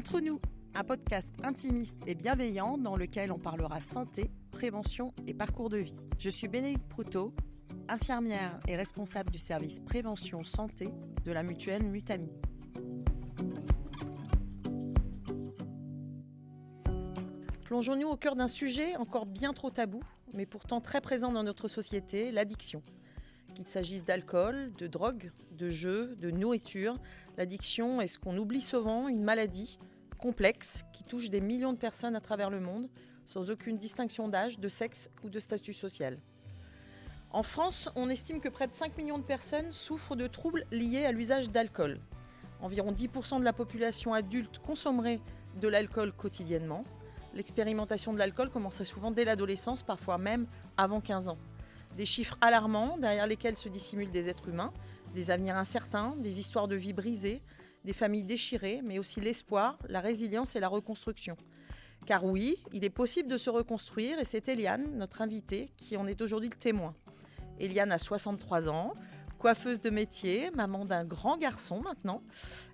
Entre nous, un podcast intimiste et bienveillant dans lequel on parlera santé, prévention et parcours de vie. Je suis Bénédicte Proutot, infirmière et responsable du service prévention santé de la mutuelle Mutami. Plongeons-nous au cœur d'un sujet encore bien trop tabou, mais pourtant très présent dans notre société, l'addiction. Qu'il s'agisse d'alcool, de drogue, de jeux, de nourriture, l'addiction est ce qu'on oublie souvent, une maladie complexe qui touche des millions de personnes à travers le monde, sans aucune distinction d'âge, de sexe ou de statut social. En France, on estime que près de 5 millions de personnes souffrent de troubles liés à l'usage d'alcool. Environ 10% de la population adulte consommerait de l'alcool quotidiennement. L'expérimentation de l'alcool commencerait souvent dès l'adolescence, parfois même avant 15 ans. Des chiffres alarmants derrière lesquels se dissimulent des êtres humains, des avenirs incertains, des histoires de vie brisées, des familles déchirées, mais aussi l'espoir, la résilience et la reconstruction. Car oui, il est possible de se reconstruire et c'est Eliane, notre invitée, qui en est aujourd'hui le témoin. Eliane a 63 ans, coiffeuse de métier, maman d'un grand garçon maintenant.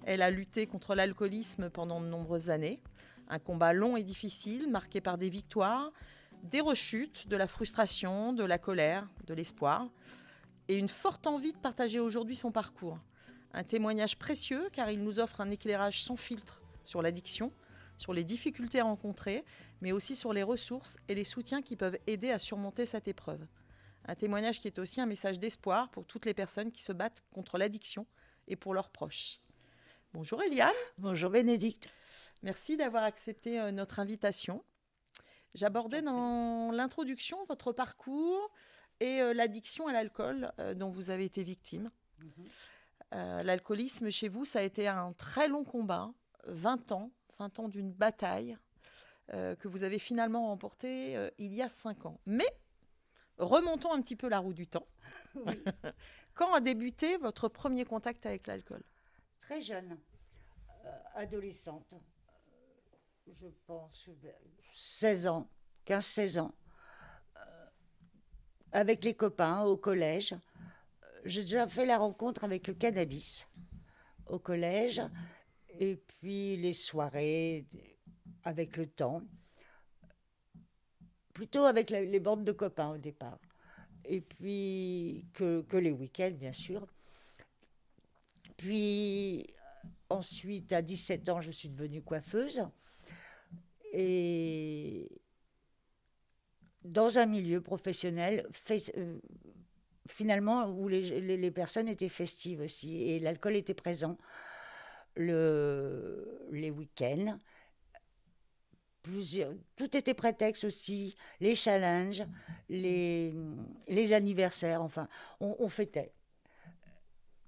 Elle a lutté contre l'alcoolisme pendant de nombreuses années. Un combat long et difficile, marqué par des victoires, des rechutes, de la frustration, de la colère, de l'espoir, et une forte envie de partager aujourd'hui son parcours. Un témoignage précieux car il nous offre un éclairage sans filtre sur l'addiction, sur les difficultés rencontrées, mais aussi sur les ressources et les soutiens qui peuvent aider à surmonter cette épreuve. Un témoignage qui est aussi un message d'espoir pour toutes les personnes qui se battent contre l'addiction et pour leurs proches. Bonjour Eliane. Bonjour Bénédicte. Merci d'avoir accepté notre invitation. J'abordais dans l'introduction votre parcours et l'addiction à l'alcool dont vous avez été victime. L'alcoolisme chez vous, ça a été un très long combat, 20 ans d'une bataille que vous avez finalement remportée il y a 5 ans. Mais remontons un petit peu la roue du temps. Oui. Quand a débuté votre premier contact avec l'alcool ? Très jeune, adolescente, je pense 16 ans, 15-16 ans, avec les copains au collège. J'ai déjà fait la rencontre avec le cannabis au collège, et puis les soirées avec le temps, plutôt avec les bandes de copains au départ, et puis que les week-ends bien sûr. Puis ensuite, à 17 ans, je suis devenue coiffeuse. Et dans un milieu professionnel, finalement, où les personnes étaient festives aussi. Et l'alcool était présent les week-ends. Tout était prétexte aussi. Les challenges, les anniversaires, enfin, on fêtait.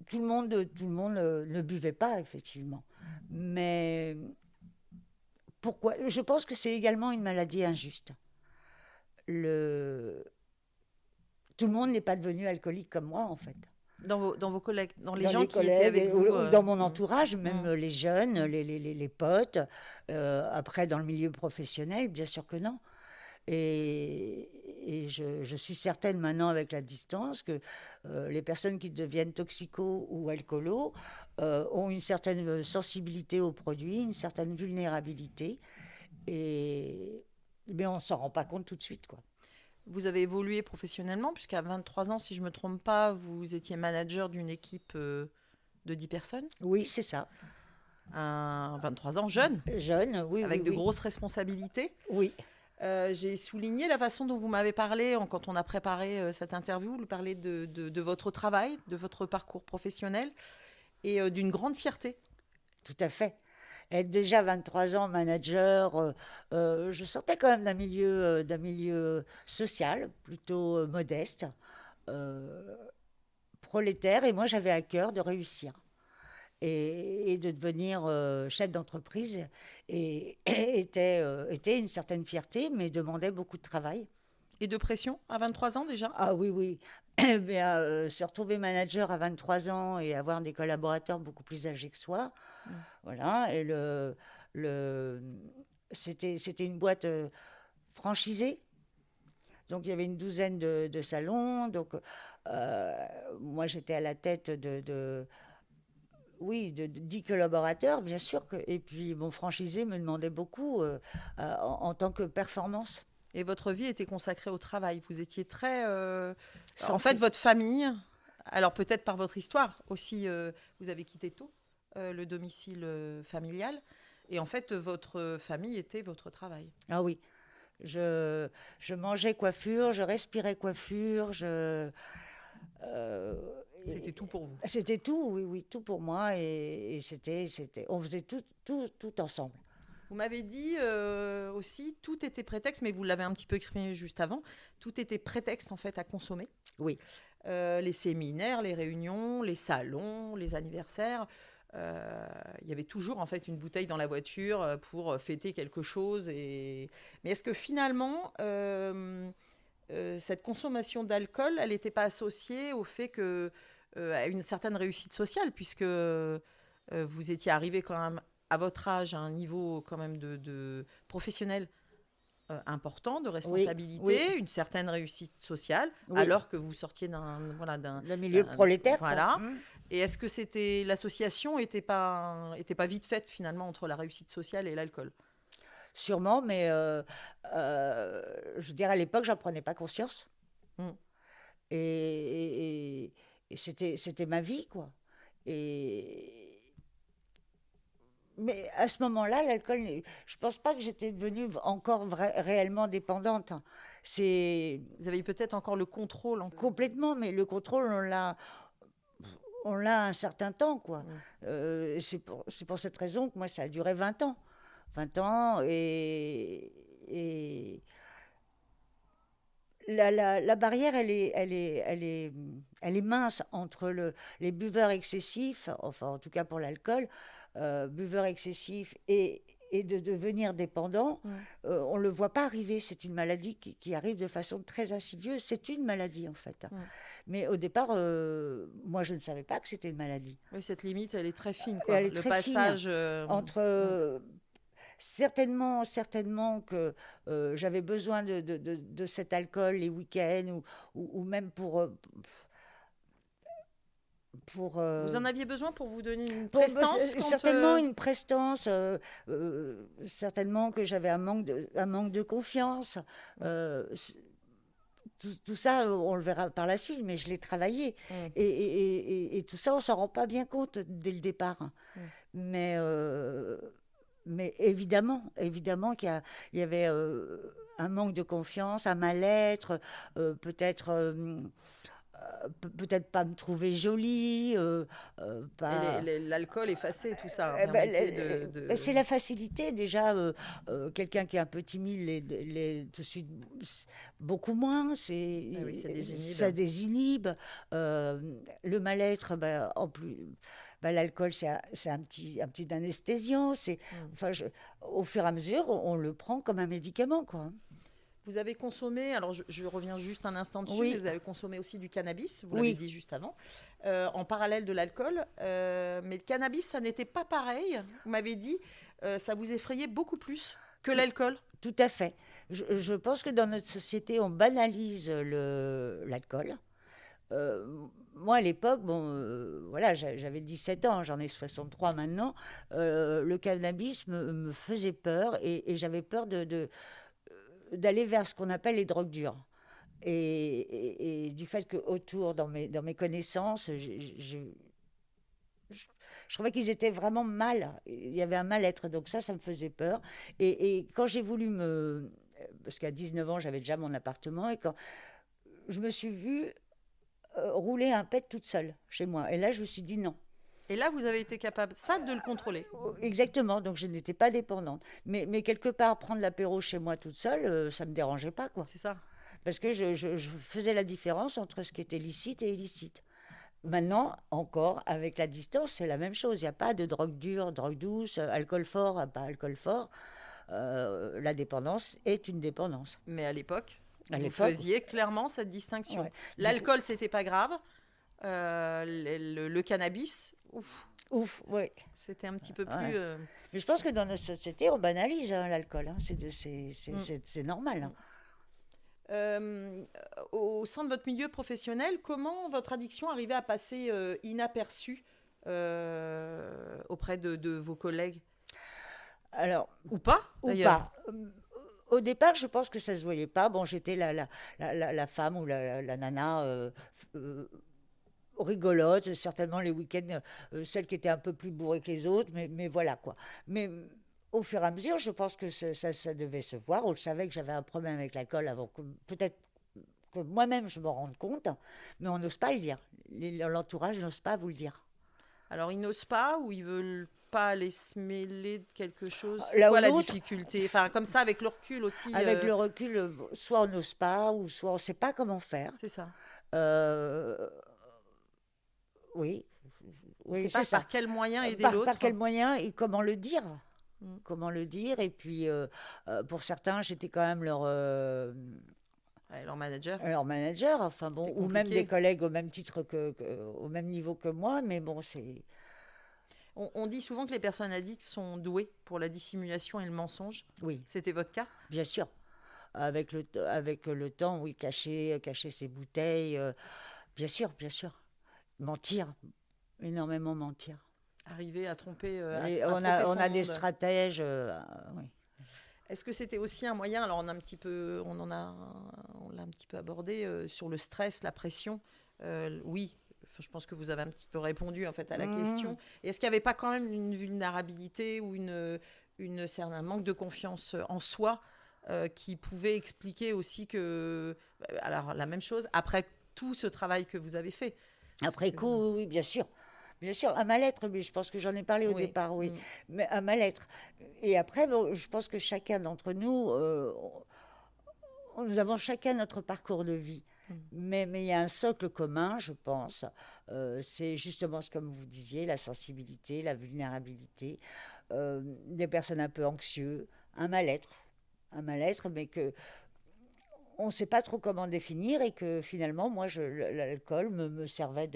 Tout le monde ne buvait pas, effectivement. Mais pourquoi ? Je pense que c'est également une maladie injuste. Tout le monde n'est pas devenu alcoolique comme moi, en fait. Dans vos collègues, dans les gens qui étaient avec vous ou dans mon entourage, même les jeunes, les potes. Après, dans le milieu professionnel, bien sûr que non. Et je suis certaine maintenant, avec la distance, que les personnes qui deviennent toxicos ou alcoolos ont une certaine sensibilité aux produits, une certaine vulnérabilité. Mais on ne s'en rend pas compte tout de suite, quoi. Vous avez évolué professionnellement, puisqu'à 23 ans, si je ne me trompe pas, vous étiez manager d'une équipe de 10 personnes. Oui, c'est ça. 23 ans, jeune. Jeune, oui. Avec oui, de oui. grosses responsabilités. Oui. J'ai souligné la façon dont vous m'avez parlé quand on a préparé cette interview, vous parlez de votre travail, de votre parcours professionnel et d'une grande fierté. Tout à fait. Être déjà 23 ans manager, je sortais quand même d'un milieu social, plutôt modeste, prolétaire, et moi j'avais à cœur de réussir et de devenir chef d'entreprise, et était une certaine fierté, mais demandait beaucoup de travail. Et de pression à 23 ans déjà ? Ah oui, oui. Se retrouver manager à 23 ans et avoir des collaborateurs beaucoup plus âgés que soi, voilà. Et c'était une boîte franchisée. Donc il y avait une douzaine de salons. Donc moi j'étais à la tête oui, de 10 collaborateurs, bien sûr. Et puis, mon franchisé me demandait beaucoup en tant que performance. Et votre vie était consacrée au travail. Vous étiez très... En fait, Centré. votre famille, alors peut-être par votre histoire aussi, vous avez quitté tôt le domicile familial. Et en fait, votre famille était votre travail. Ah oui, je mangeais coiffure, je respirais coiffure, euh, C'était tout pour vous. c'était tout, oui, oui, tout pour moi. Et on faisait tout ensemble. Vous m'avez dit aussi, tout était prétexte, mais vous l'avez un petit peu exprimé juste avant, tout était prétexte en fait à consommer. Oui, Les séminaires, les réunions, les salons, les anniversaires. Il y avait toujours en fait une bouteille dans la voiture pour fêter quelque chose. Mais est-ce que finalement, cette consommation d'alcool, elle n'était pas associée au fait que à une certaine réussite sociale, puisque vous étiez arrivé quand même à votre âge à un niveau quand même de professionnel important, de oui, responsabilité, oui, une certaine réussite sociale, oui. alors que vous sortiez Le milieu prolétaire, quoi. voilà. Et est-ce que c'était l'association était pas vite faite finalement entre la réussite sociale et l'alcool? Sûrement, mais je veux dire, à l'époque, j'en prenais pas conscience. Mm. Et, et c'était ma vie, quoi. Et, mais à ce moment-là, l'alcool, je pense pas que j'étais devenue encore réellement dépendante. C'est Vous avez peut-être encore le contrôle. complètement, mais le contrôle, on l'a un certain temps, quoi. Mm. C'est pour cette raison que moi, ça a duré 20 ans. 20 ans et la barrière, elle est mince entre les buveurs excessifs, enfin en tout cas pour l'alcool, buveurs excessifs et de devenir dépendant. Mm. On ne le voit pas arriver, c'est une maladie qui arrive de façon très insidieuse, c'est une maladie en fait. Mm. Mais au départ, moi je ne savais pas que c'était une maladie. Oui, cette limite, elle est très fine, Et quoi. elle est Le très passage fine entre... certainement que j'avais besoin de cet alcool les week-ends ou même pour, Vous en aviez besoin pour vous donner une pour- prestance quand certainement une prestance, certainement que j'avais un manque de confiance. Tout ça, on le verra par la suite, mais je l'ai travaillé. Mm. Et tout ça, on s'en rend pas bien compte dès le départ. Mm. Mais, mais évidemment il y avait un manque de confiance, un mal-être, peut-être peut-être pas me trouver jolie, pas... L'alcool effaçait tout ça, Eh ben, permettait de... c'est la facilité déjà. Quelqu'un qui est un peu timide, tout de suite beaucoup moins. Ah oui, ça désinhibe. Ça désinhibe. Le mal-être, ben, en plus, ben, l'alcool, c'est un petit anesthésiant. Enfin, au fur et à mesure, on le prend comme un médicament, quoi. Vous avez consommé, alors je reviens juste un instant dessus, Oui. mais vous avez consommé aussi du cannabis, vous Oui. l'avez dit juste avant, en parallèle de l'alcool. Mais le cannabis, ça n'était pas pareil. Vous m'avez dit, ça vous effrayait beaucoup plus que l'alcool. Tout à fait. Je pense que dans notre société, on banalise l'alcool. Moi, à l'époque, bon, voilà, j'avais 17 ans, j'en ai 63 maintenant. Le cannabis me faisait peur et j'avais peur d'aller vers ce qu'on appelle les drogues dures. Et du fait que autour, dans mes connaissances, je trouvais qu'ils étaient vraiment mal. Il y avait un mal-être, donc ça me faisait peur. Et quand j'ai voulu parce qu'à 19 ans, j'avais déjà mon appartement, et quand je me suis vue rouler un pet toute seule chez moi. Et là, je me suis dit non. Et là, vous avez été capable, ça, de le contrôler. Exactement, donc je n'étais pas dépendante. Mais quelque part, prendre l'apéro chez moi toute seule, ça ne me dérangeait pas, quoi. C'est ça. Parce que je faisais la différence entre ce qui était licite et illicite. Maintenant, encore, avec la distance, c'est la même chose. Il n'y a pas de drogue dure, drogue douce, alcool fort, pas alcool fort. La dépendance est une dépendance. Mais à l'époque, À vous l'époque, faisiez clairement cette distinction. ouais. L'alcool, c'était pas grave. Le cannabis, ouf, Ouf, oui. c'était un petit peu Ouais. plus... Mais je pense que dans notre société, on banalise l'alcool. Hein. Mm. C'est normal. Hein. Au sein de votre milieu professionnel, comment votre addiction arrivait à passer inaperçue auprès de vos collègues? Alors, Ou pas, ou d'ailleurs? pas. Au départ, je pense que ça se voyait pas. Bon, j'étais la femme ou la nana euh, rigolote, certainement les week-ends, celle qui était un peu plus bourrée que les autres, mais voilà quoi. Mais au fur et à mesure, je pense que ça devait se voir. On le savait que j'avais un problème avec l'alcool avant que peut-être que moi-même je m'en rende compte, mais on n'ose pas le dire. L'entourage n'ose pas vous le dire. Alors, ils n'osent pas ou ils veulent pas aller se mêler de quelque chose? C'est L'un ou quoi la l'autre, difficulté? Enfin, comme ça, avec le recul aussi, avec le recul, soit on n'ose pas, ou soit on ne sait pas comment faire. c'est ça. Euh, oui, On ne oui, sait c'est pas ça. par quel moyen aider Par l'autre. quel moyen et comment le dire? Mm. Comment le dire? Et puis, pour certains, j'étais quand même Ouais, leur manager, leur manager, enfin bon, c'était ou même des compliqué. collègues au même titre au même niveau que moi, mais bon, c'est On dit souvent que les personnes addictes sont douées pour la dissimulation et le mensonge. oui, C'était votre cas? bien sûr. Avec le temps, oui, cacher ses bouteilles, bien sûr, bien sûr. Mentir, énormément mentir. Arriver à tromper, Et à tromper on son a des monde. stratèges, oui. Est-ce que c'était aussi un moyen, alors on l'a un petit peu abordé, sur le stress, la pression? Oui, enfin, je pense que vous avez un petit peu répondu en fait à la Mhm. question. Et est-ce qu'il n'y avait pas quand même une vulnérabilité ou un manque de confiance en soi qui pouvait expliquer aussi que, alors la même chose, après tout ce travail que vous avez fait? Parce Après que, coup, oui, oui, bien sûr. Bien sûr, un mal-être, mais je pense que j'en ai parlé au oui. départ, oui. Mm. Mais un mal-être. Et après, bon, je pense que chacun d'entre nous, nous avons chacun notre parcours de vie. Mm. Mais il y a un socle commun, je pense. C'est justement ce comme vous disiez, la sensibilité, la vulnérabilité, des personnes un peu anxieuses, un mal-être. Un mal-être, mais que on ne sait pas trop comment définir et que finalement, moi, l'alcool me servait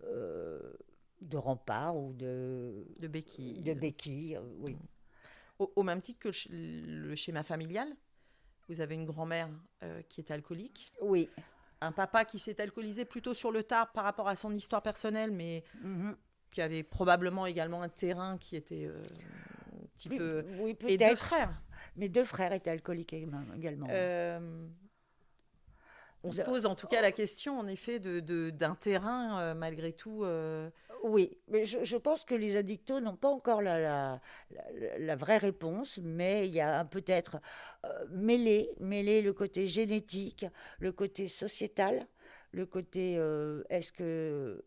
euh, de rempart ou De de béquilles. béquille, oui. Au même titre que le schéma familial, vous avez une grand-mère qui est alcoolique, Oui. un papa qui s'est alcoolisé plutôt sur le tard par rapport à son histoire personnelle, mais Mhm. qui avait probablement également un terrain qui était un petit peu... Oui, Et deux peut-être. frères. Mes deux frères étaient alcooliques également, oui. Euh, on se De- pose en tout cas la question, en effet, d'un terrain, malgré tout. oui, mais je pense que les addictos n'ont pas encore la vraie réponse, mais il y a peut-être mêler le côté génétique, le côté sociétal, le côté est-ce que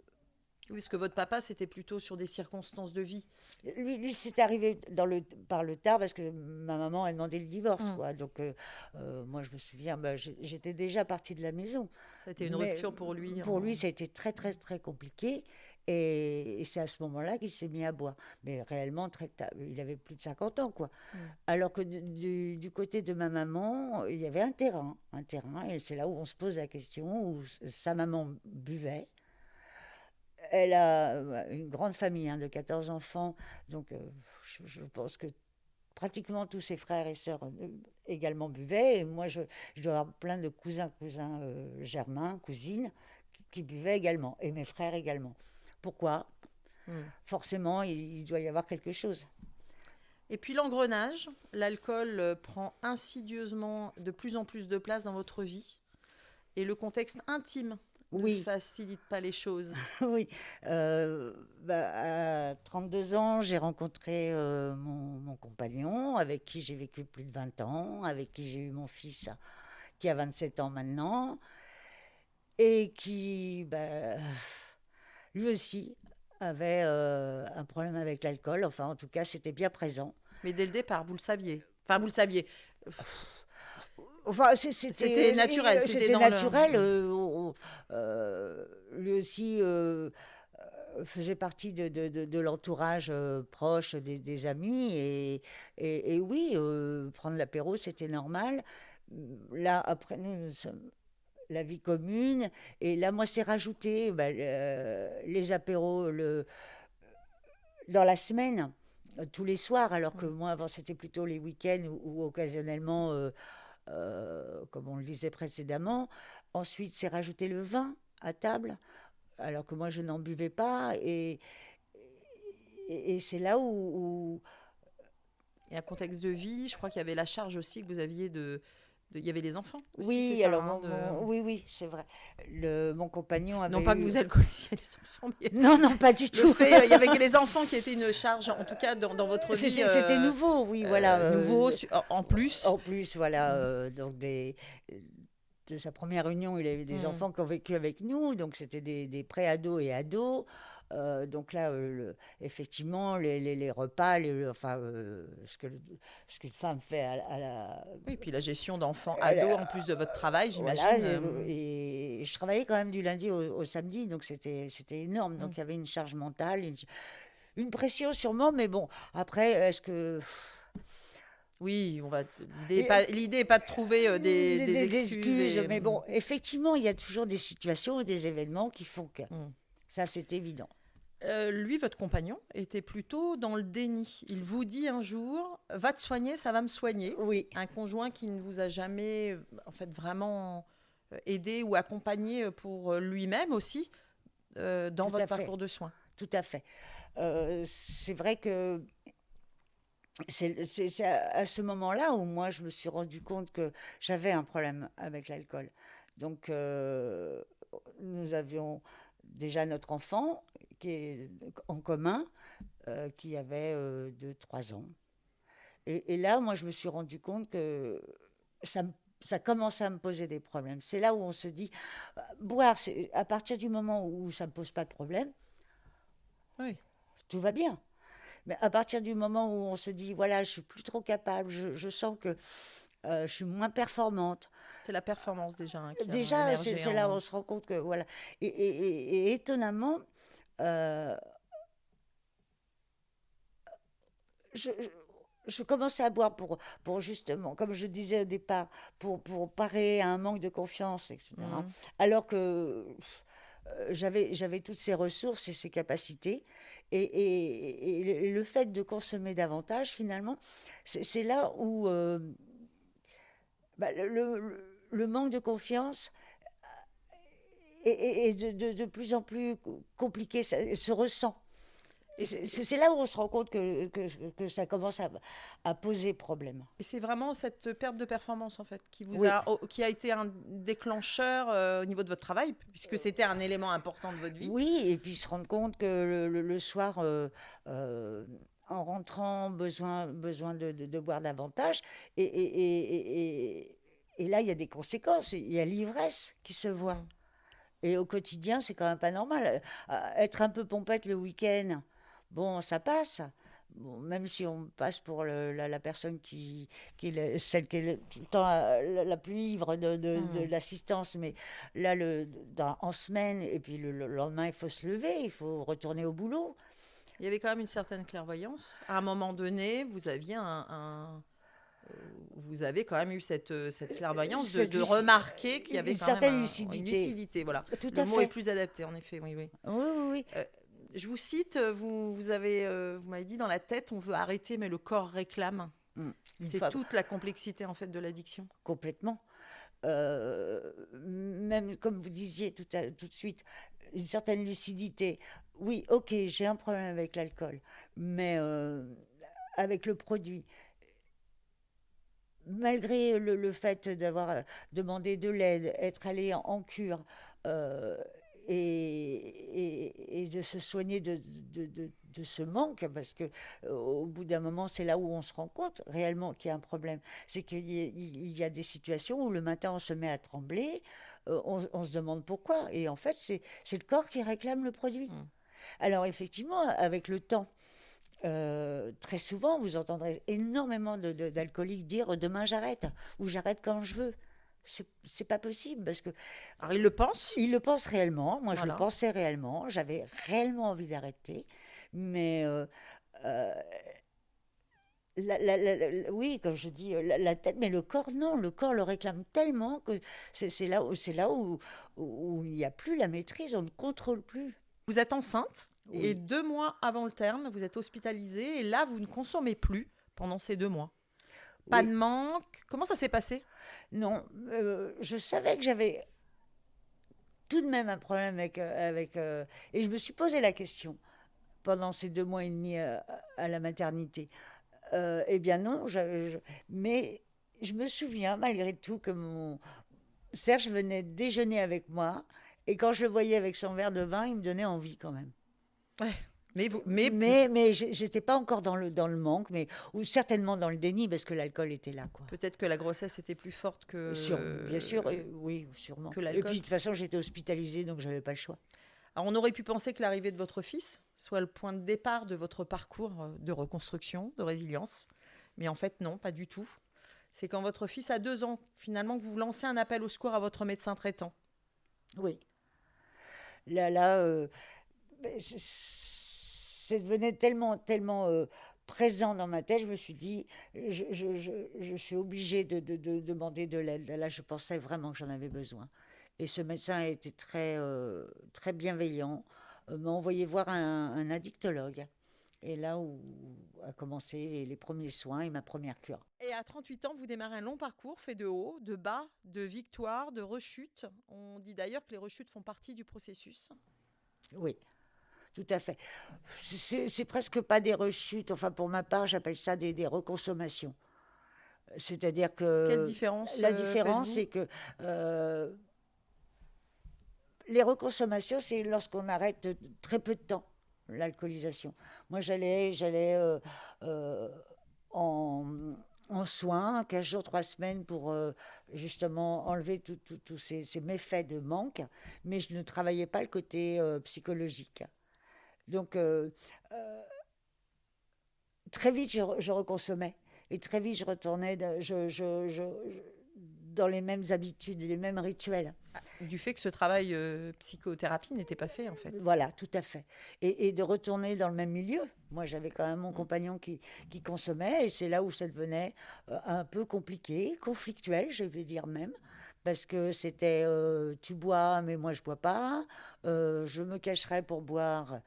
Oui, parce que votre papa, c'était plutôt sur des circonstances de vie. lui c'est arrivé par le tard parce que ma maman a demandé le divorce, Hmm. quoi. Donc moi je me souviens, bah, j'étais déjà partie de la maison, Ça a été une mais rupture pour lui. pour lui ça a été très très très compliqué. Et c'est à ce moment-là qu'il s'est mis à boire. Mais réellement, il avait plus de 50 ans, quoi. Hmm. Alors que du côté de ma maman, il y avait un terrain, et c'est là où on se pose la question, où sa maman buvait. Elle a une grande famille de 14 enfants, donc je pense que pratiquement tous ses frères et sœurs également buvaient. Et moi, je dois avoir plein de cousins germains, cousines, qui buvaient également, et mes frères également. Pourquoi? Hmm. Forcément, il doit y avoir quelque chose. Et puis l'engrenage, l'alcool prend insidieusement de plus en plus de place dans votre vie. Et le contexte intime ne Oui, facilite pas les choses. oui. À 32 ans, j'ai rencontré mon compagnon, avec qui j'ai vécu plus de 20 ans, avec qui j'ai eu mon fils qui a 27 ans maintenant, et qui, lui aussi, avait un problème avec l'alcool. Enfin, en tout cas, c'était bien présent. Mais dès le départ, vous le saviez. Enfin, vous le saviez. Enfin, C'était naturel, c'était c'était dans le... naturel. Lui aussi faisait partie de l'entourage proche des amis. Et oui, prendre l'apéro, c'était normal. Là, après, nous sommes la vie commune. Et là, moi, c'est rajouté les apéros dans la semaine, tous les soirs, alors que moi, avant, c'était plutôt les week-ends ou occasionnellement, comme on le disait précédemment. Ensuite, c'est rajouter le vin à table, alors que moi, je n'en buvais pas. et c'est là où Et un contexte de vie, je crois qu'il y avait la charge aussi que vous aviez il y avait les enfants aussi, c'est oui, ça, alors hein, oui, c'est vrai. Mon compagnon Non avait pas que eu. vous alcoolisiez les enfants, mais Non, non, pas du le tout. fait, il y avait que les enfants qui étaient une charge, en tout cas dans votre vie, C'était nouveau, oui, voilà. nouveau, en plus. En plus, voilà, Mm. donc de sa première union, il avait des Mm. enfants qui ont vécu avec nous, donc c'était des pré-ados et ados. Donc là, effectivement, les repas, enfin, ce qu'une femme fait Oui, puis la gestion d'enfants à ados, en plus de votre travail, voilà, j'imagine. et je travaillais quand même du lundi au samedi, donc c'était énorme. Donc Mm. il y avait une charge mentale, une pression sûrement, mais bon, après, est-ce que. Oui, Et, l'idée est pas de trouver des excuses. excuses, mais bon, effectivement, il y a toujours des situations ou des événements qui font que. Mm. Ça, c'est évident. Lui, votre compagnon, était plutôt dans le déni. Il vous dit un jour, va te soigner, ça va me soigner. Oui, Un conjoint qui ne vous a jamais, en fait, vraiment aidé ou accompagné pour lui-même aussi dans tout votre à fait, parcours de soins. tout à fait. C'est vrai que c'est à ce moment-là où moi, je me suis rendu compte que j'avais un problème avec l'alcool. Donc, nous avions déjà notre enfant qui est en commun, qui avait 2, 3 ans. Et là, moi, je me suis rendu compte que ça, ça commençait à me poser des problèmes. C'est là où on se dit, boire, à partir du moment où ça ne me pose pas de problème, Oui. tout va bien. Mais à partir du moment où on se dit, voilà, je suis plus trop capable, je sens que je suis moins performante. C'était la performance déjà qui a Déjà, émergé c'est là où on se rend compte que, voilà. Et étonnamment, euh, je, je- je commençais à boire pour justement, comme je disais au départ, pour parer à un manque de confiance, etc. Mhm. Alors que j'avais toutes ces ressources et ces capacités. Et le fait de consommer davantage, finalement, c'est là où bah, le manque de confiance est de plus en plus compliqué, ça se ressent. Et C'est là où on se rend compte que ça commence à poser problème. Et c'est vraiment cette perte de performance en fait Oui, qui a été un déclencheur au niveau de votre travail, puisque c'était un élément important de votre vie. oui, et puis se rendre compte que le soir, euh, en rentrant, besoin de boire davantage. Et là, il y a des conséquences. Il y a l'ivresse qui se voit. Mm. Et au quotidien, c'est quand même pas normal. Être un peu pompette le week-end, bon, ça passe. Bon, même si on passe pour la personne qui est celle qui est tout le temps la plus ivre de Mm. l'assistance, mais là, en semaine, et puis le lendemain, il faut se lever, il faut retourner au boulot. Il y avait quand même une certaine clairvoyance. À un moment donné, vous aviez vous avez quand même eu cette clairvoyance Cette de remarquer qu'il y avait une quand même certaine une lucidité. lucidité. Voilà, Tout le à mot est fait. plus adapté en effet. Oui, oui. Oui, oui, oui. Euh, je vous cite, vous m'avez dit dans la tête, on veut arrêter, mais le corps réclame. Mm. Une C'est fois, toute la complexité en fait de l'addiction. complètement. Même comme vous disiez tout de suite, une certaine lucidité. Oui, ok, j'ai un problème avec l'alcool, mais avec le produit, malgré le fait d'avoir demandé de l'aide, être allé en cure euh, et de se soigner de ce manque, parce que au bout d'un moment, c'est là où on se rend compte réellement qu'il y a un problème. C'est qu'il y a des situations où le matin, on se met à trembler, on se demande pourquoi. Et en fait, c'est le corps qui réclame le produit. Mm. Alors effectivement, avec le temps, très souvent, vous entendrez énormément d'alcooliques dire demain j'arrête ou j'arrête quand je veux. C'est pas possible parce que Alors il le pense, ils le pensent réellement. Moi, je le voilà. pensais réellement. J'avais réellement envie d'arrêter, mais euh, oui, comme je dis, la tête, mais le corps, non, le corps le réclame tellement que c'est là où il n'y a plus la maîtrise, on ne contrôle plus. Vous êtes enceinte et Oui, 2 mois avant le terme, vous êtes hospitalisée et là, vous ne consommez plus pendant ces 2 mois. Pas de oui, manque. Comment ça s'est passé? non, je savais que j'avais tout de même un problème et je me suis posé la question. pendant ces 2 mois et demi à la maternité. Eh bien non, mais je me souviens malgré tout que Serge venait déjeuner avec moi et quand je le voyais avec son verre de vin, il me donnait envie quand même. Ouais. Mais Mais j'étais pas encore dans le manque, ou certainement dans le déni parce que l'alcool était là, quoi. peut-être que la grossesse était plus forte Bien sûr, oui, sûrement. que Et puis l'alcool. de toute façon, j'étais hospitalisée, donc j'avais pas le choix. Alors, on aurait pu penser que l'arrivée de votre fils soit le point de départ de votre parcours de reconstruction, de résilience. Mais en fait, non, pas du tout. C'est quand votre fils a 2 ans, finalement, que vous lancez un appel au secours à votre médecin traitant. Oui. Là, ben, c'est devenu tellement présent dans ma tête. Je me suis dit, je suis obligée de demander de l'aide. Là, je pensais vraiment que j'en avais besoin. Et ce médecin a été très bienveillant, m'a envoyé voir un addictologue. Et là où a commencé les premiers soins et ma première cure. Et à 38 ans, vous démarrez un long parcours fait de hauts, de bas, de victoires, de rechutes. On dit d'ailleurs que les rechutes font partie du processus. Oui, tout à fait. C'est presque pas des rechutes. Enfin, pour ma part, j'appelle ça des reconsommations. C'est-à-dire Quelle que différence la différence, faites-vous? c'est que les reconsommations, c'est lorsqu'on arrête très peu de temps l'alcoolisation. Moi, j'allais euh, en, en soins, 15 jours, 3 semaines pour justement enlever tous ces méfaits de manque, mais je ne travaillais pas le côté psychologique. Donc, très vite, je reconsommais. Et très vite, je retournais dans les mêmes habitudes, les mêmes rituels. Du fait que ce travail psychothérapie n'était pas fait, en fait. Voilà, tout à fait. Et de retourner dans le même milieu. Moi, j'avais quand même mon compagnon qui consommait, et c'est là où ça devenait un peu compliqué, conflictuel, je vais dire même. Parce que c'était tu bois, mais moi je bois pas. Je me cacherai pour boire,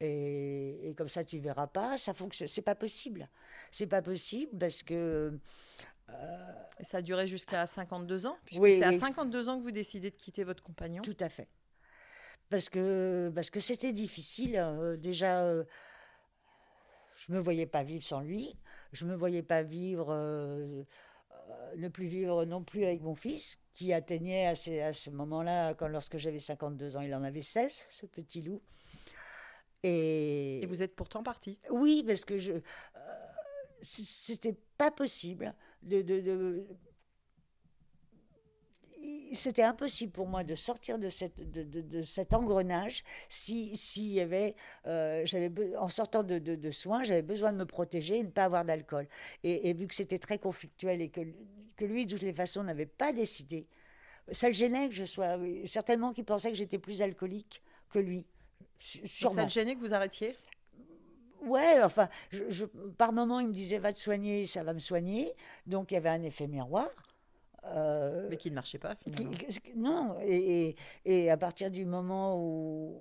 et comme ça tu verras pas. Ça fonctionne. C'est pas possible. C'est pas possible parce que Et ça a duré jusqu'à 52 ans, puisque oui, c'est à oui, 52 ans que vous décidez de quitter votre compagnon. tout à fait. Parce que c'était difficile. Déjà, je me voyais pas vivre sans lui. Je me voyais pas ne plus vivre non plus avec mon fils, qui atteignait à ce moment-là, lorsque j'avais 52 ans, il en avait 16, ce petit loup. Et Et vous êtes pourtant parti. oui, parce que c'était pas possible c'était impossible pour moi de sortir de cet engrenage s'il y avait, en sortant de soins, j'avais besoin de me protéger et de ne pas avoir d'alcool. Et vu que c'était très conflictuel et que lui, de toutes les façons, n'avait pas décidé, ça le gênait que je sois, certainement qu'il pensait que j'étais plus alcoolique que lui, Donc ça sûrement. te gênait que vous arrêtiez? Ouais, enfin, par moment, il me disait va te soigner, ça va me soigner. Donc il y avait un effet miroir. Mais qui ne marchait pas, finalement. Non, et à partir du moment où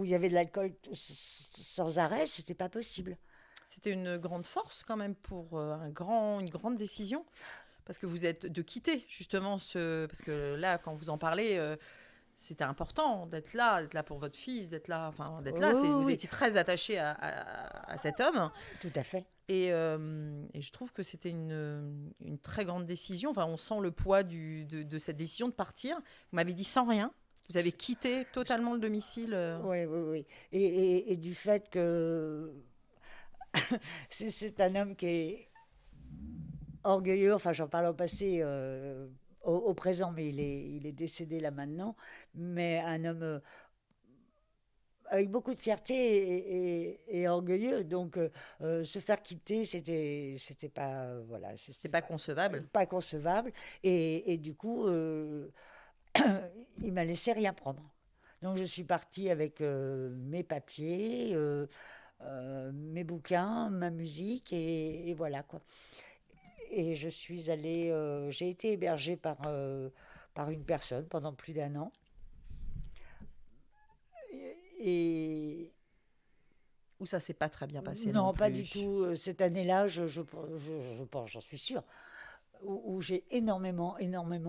il y avait de l'alcool sans arrêt, c'était pas possible. C'était une grande force, quand même, pour une grande décision. Parce que vous êtes de quitter, justement, parce que là, quand vous en parlez, c'était important d'être là pour votre fils, d'être là. Enfin, d'être là. Oui, Vous oui, étiez très attaché à cet homme. tout à fait. Et je trouve que c'était une très grande décision. Enfin, on sent le poids de cette décision de partir. Vous m'avez dit sans rien. Vous avez quitté totalement le domicile. Oui, oui, oui. Et du fait que c'est un homme qui est orgueilleux, enfin j'en parle au passé, au présent, mais il est décédé là maintenant, mais un homme avec beaucoup de fierté et orgueilleux. Donc, se faire quitter, c'était pas, voilà, C'était pas concevable. pas concevable. Et du coup, il m'a laissé rien prendre. Donc, je suis partie avec mes papiers, mes bouquins, ma musique, et voilà quoi. Et je suis allée, j'ai été hébergée par une personne pendant plus d'1 an. Et, Ou ça s'est pas très bien passé non non, pas du plus. tout. Cette année-là, je pense, j'en suis sûre, où j'ai énormément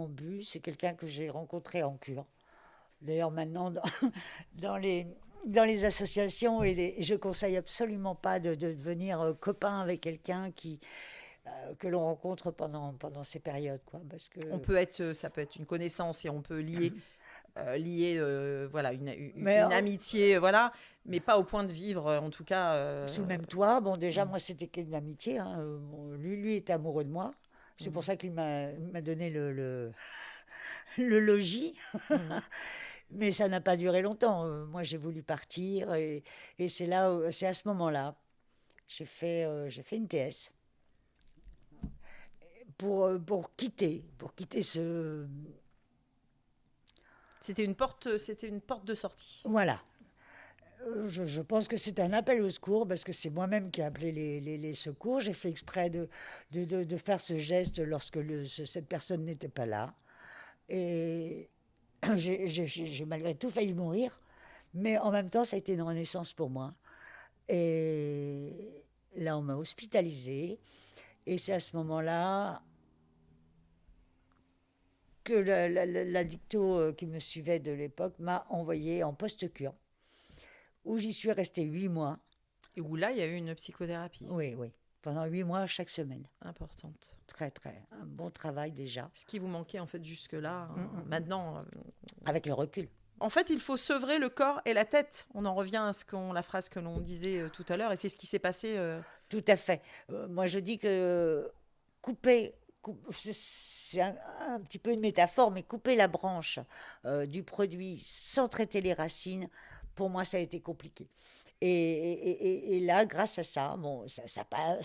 bu. C'est quelqu'un que j'ai rencontré en cure. D'ailleurs, maintenant, dans les, dans les associations, et je conseille absolument pas de devenir copain avec quelqu'un que l'on rencontre pendant ces périodes, quoi, parce que... Ça peut être une connaissance et on peut lier voilà, Mais une amitié, voilà, mais pas au point de vivre, en tout cas. sous le même toit, bon, déjà, moi, c'était qu'une amitié, hein. Bon, lui était amoureux de moi. C'est pour ça qu'il m'a donné le logis. Mhm. Mais ça n'a pas duré longtemps. Moi, j'ai voulu partir, et c'est à ce moment-là, j'ai fait une TS pour quitter ce... C'était une porte de sortie. Voilà. Je pense que c'est un appel au secours, parce que c'est moi-même qui ai appelé les secours. J'ai fait exprès de faire ce geste lorsque cette personne n'était pas là. Et j'ai malgré tout failli mourir. Mais en même temps, ça a été une renaissance pour moi. Et là, on m'a hospitalisée. Et c'est à ce moment-là que la dicto qui me suivait de l'époque m'a envoyé en post-cure, où j'y suis restée 8 mois. Et où là, il y a eu une psychothérapie. Oui, oui. Pendant 8 mois, chaque semaine. Importante. Très, très. Un bon travail déjà. Ce qui vous manquait, en fait, jusque-là. Maintenant. Avec le recul. En fait, il faut sevrer le corps et la tête. On en revient à la phrase que l'on disait tout à l'heure, et c'est ce qui s'est passé. Tout à fait. Moi, je dis que c'est un petit peu une métaphore, mais couper la branche du produit sans traiter les racines, pour moi, ça a été compliqué. Et là, grâce à ça, bon, ça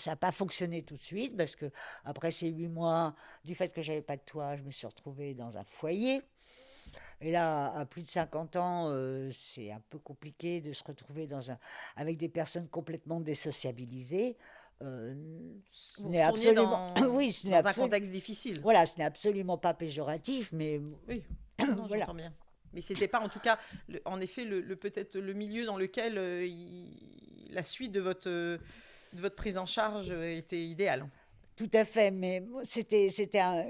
a pas fonctionné tout de suite, parce que après ces 8 mois, du fait que j'avais pas de toit, je me suis retrouvée dans un foyer. Et là, à plus de 50 ans, c'est un peu compliqué de se retrouver avec des personnes complètement désociabilisées. Ce Vous n'est retourniez absolument... Oui, dans un contexte difficile. Voilà, ce n'est absolument pas péjoratif, mais Oui, non, voilà. j'entends bien. Mais c'était pas, en tout cas, en effet, peut-être le milieu dans lequel la suite de votre prise en charge était idéale. Tout à fait, mais c'était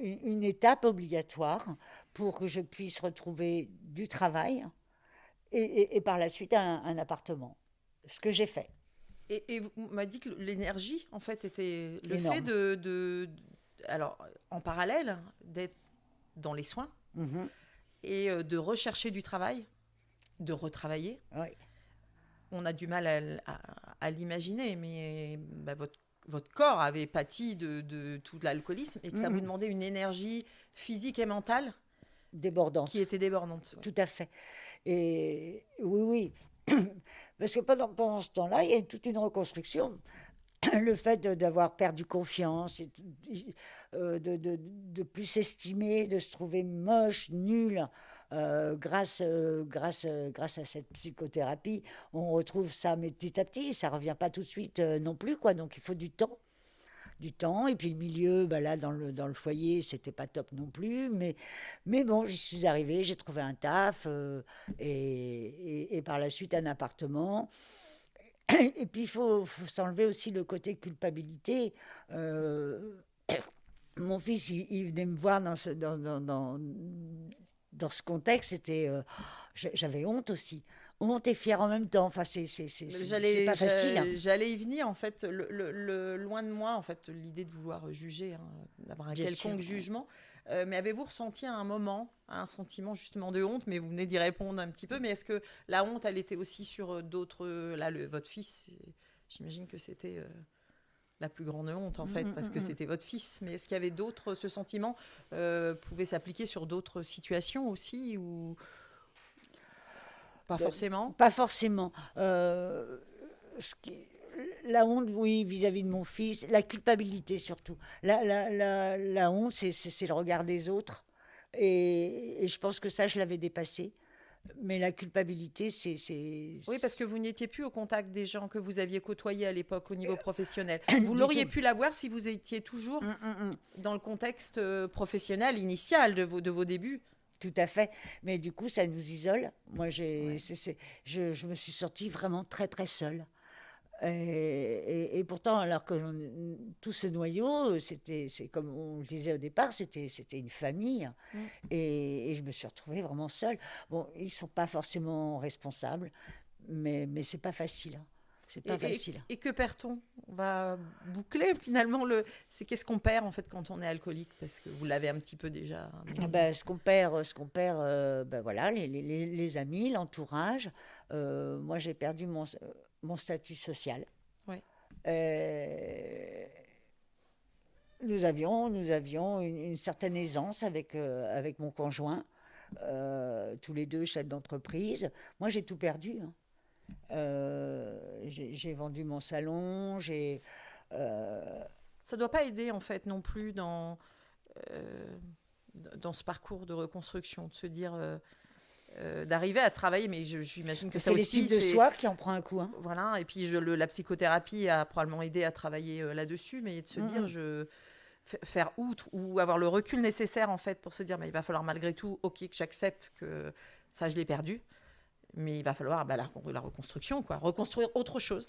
une étape obligatoire pour que je puisse retrouver du travail, et par la suite un appartement. Ce que j'ai fait. Et vous m'avez dit que l'énergie, en fait, était le Énorme. fait alors, en parallèle, d'être dans les soins Mhm. et de rechercher du travail, de retravailler. Oui. On a du mal à l'imaginer, mais bah, votre corps avait pâti de tout l'alcoolisme et que ça vous demandait une énergie physique et mentale Débordante. qui était débordante. Ouais. Tout à fait. Et oui, oui. Parce que pendant ce temps-là, il y a toute une reconstruction. Le fait d'avoir perdu confiance, et de plus s'estimer, de se trouver moche, nul, grâce à cette psychothérapie, on retrouve ça, mais petit à petit, ça revient pas tout de suite non plus, quoi. Donc il faut du temps. Du temps, et puis le milieu, bah là, dans le foyer, c'était pas top non plus, mais bon, j'y suis arrivée, j'ai trouvé un taf, et par la suite un appartement. Et puis il faut s'enlever aussi le côté culpabilité. Mon fils, il venait me voir dans ce contexte, j'avais honte aussi. Honte et fière en même temps. Enfin, c'est pas facile, hein. J'allais y venir, en fait, loin de moi, en fait, l'idée de vouloir juger, hein, d'avoir un Bien quelconque sûr. jugement. Mais avez-vous ressenti à un moment un sentiment justement de honte? Mais vous venez d'y répondre un petit peu. Mais est-ce que la honte, elle était aussi sur d'autres... Là, votre fils, j'imagine que c'était la plus grande honte, en fait, parce que c'était votre fils. Mais est-ce qu'il y avait d'autres... Ce sentiment pouvait s'appliquer sur d'autres situations aussi, ou pas forcément? Pas forcément. Ce qui- La honte, oui, vis-à-vis de mon fils. La culpabilité, surtout. La honte, c'est le regard des autres. Et je pense que ça, je l'avais dépassé. Mais la culpabilité, Oui, parce que vous n'étiez plus au contact des gens que vous aviez côtoyés à l'époque au niveau professionnel. Vous Du l'auriez tout. pu l'avoir si vous étiez toujours dans le contexte professionnel initial de vos débuts. Tout à fait. Mais du coup, ça nous isole. Moi, Ouais. je me suis sentie vraiment très, très seule. Et pourtant, alors que tout ce noyau, c'est comme on le disait au départ, c'était une famille. Et je me suis retrouvée vraiment seule. Bon, ils ne sont pas forcément responsables, mais c'est pas facile. Hein. C'est pas facile. Et que perd-on? On va boucler finalement c'est qu'est-ce qu'on perd en fait quand on est alcoolique, parce que vous l'avez un petit peu déjà. Ce qu'on perd, voilà, les amis, l'entourage. Moi, j'ai perdu mon statut social. Ouais. Nous avions une certaine aisance avec mon conjoint, tous les deux chefs d'entreprise. Moi, j'ai tout perdu. Hein. J'ai vendu mon salon, Ça doit pas aider en fait non plus dans ce parcours de reconstruction, de se dire d'arriver à travailler, mais j'imagine que ça aussi c'est l'estime de soi qui en prend un coup. Hein. Voilà, et puis la psychothérapie a probablement aidé à travailler là-dessus, mais de se dire faire outre ou avoir le recul nécessaire en fait pour se dire il va falloir malgré tout, ok, que j'accepte que ça je l'ai perdu. Mais il va falloir la reconstruction, quoi. Reconstruire autre chose.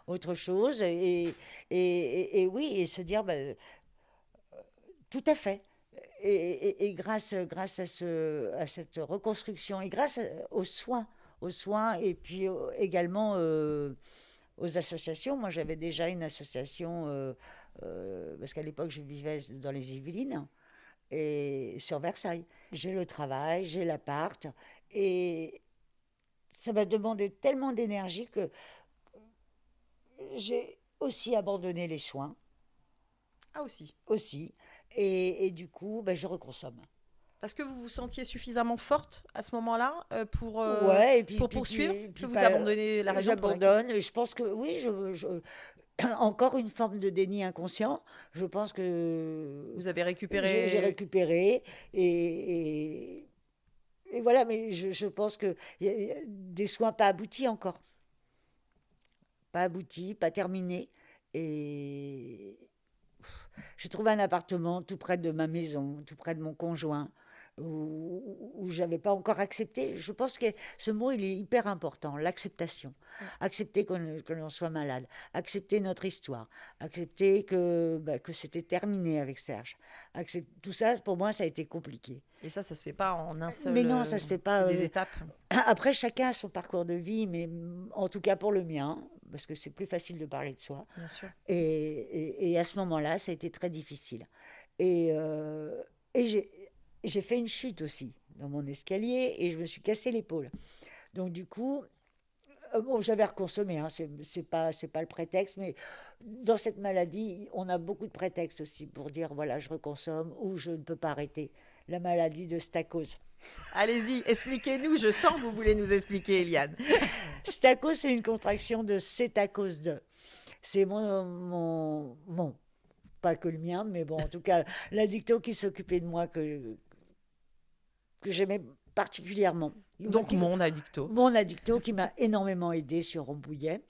Autre chose, et oui, et se dire, tout à fait. Et grâce à cette reconstruction, et grâce aux soins, et puis également aux associations. Moi, j'avais déjà une association, parce qu'à l'époque, je vivais dans les Yvelines, et sur Versailles. J'ai le travail, j'ai l'appart, et ça m'a demandé tellement d'énergie que j'ai aussi abandonné les soins. Ah, aussi. Aussi. Et du coup, je reconsomme. Parce que vous vous sentiez suffisamment forte à ce moment-là pour poursuivre, que vous abandonnez la raison pour laquelle... J'abandonne. Je pense que oui, encore une forme de déni inconscient. Je pense que... Vous avez récupéré... J'ai récupéré et voilà, mais je pense qu'il y a des soins pas aboutis encore. Pas aboutis, pas terminés. Et j'ai trouvé un appartement tout près de ma maison, tout près de mon conjoint, où je n'avais pas encore accepté. Je pense que ce mot, il est hyper important, l'acceptation. Accepter que l'on soit malade, accepter notre histoire, accepter que c'était terminé avec Serge. Tout ça, pour moi, ça a été compliqué. Et ça se fait pas en un seul... Mais non, ça se fait pas. C'est des étapes. Après, chacun a son parcours de vie, mais en tout cas pour le mien, parce que c'est plus facile de parler de soi. Bien sûr. Et à ce moment-là, ça a été très difficile. Et j'ai fait une chute aussi dans mon escalier et je me suis cassé l'épaule. Donc du coup, j'avais reconsommé, hein, c'est pas le prétexte, mais dans cette maladie, on a beaucoup de prétextes aussi pour dire voilà, je reconsomme ou je ne peux pas arrêter. La maladie de Stacose. Allez-y, expliquez-nous, je sens que vous voulez nous expliquer, Eliane. Stacose, c'est une contraction de c'est à cause de. C'est mon pas que le mien, mais bon, en tout cas, l'addicto qui s'occupait de moi, que j'aimais particulièrement. Donc mon addicto. Mon addicto qui m'a énormément aidé sur Rambouillet.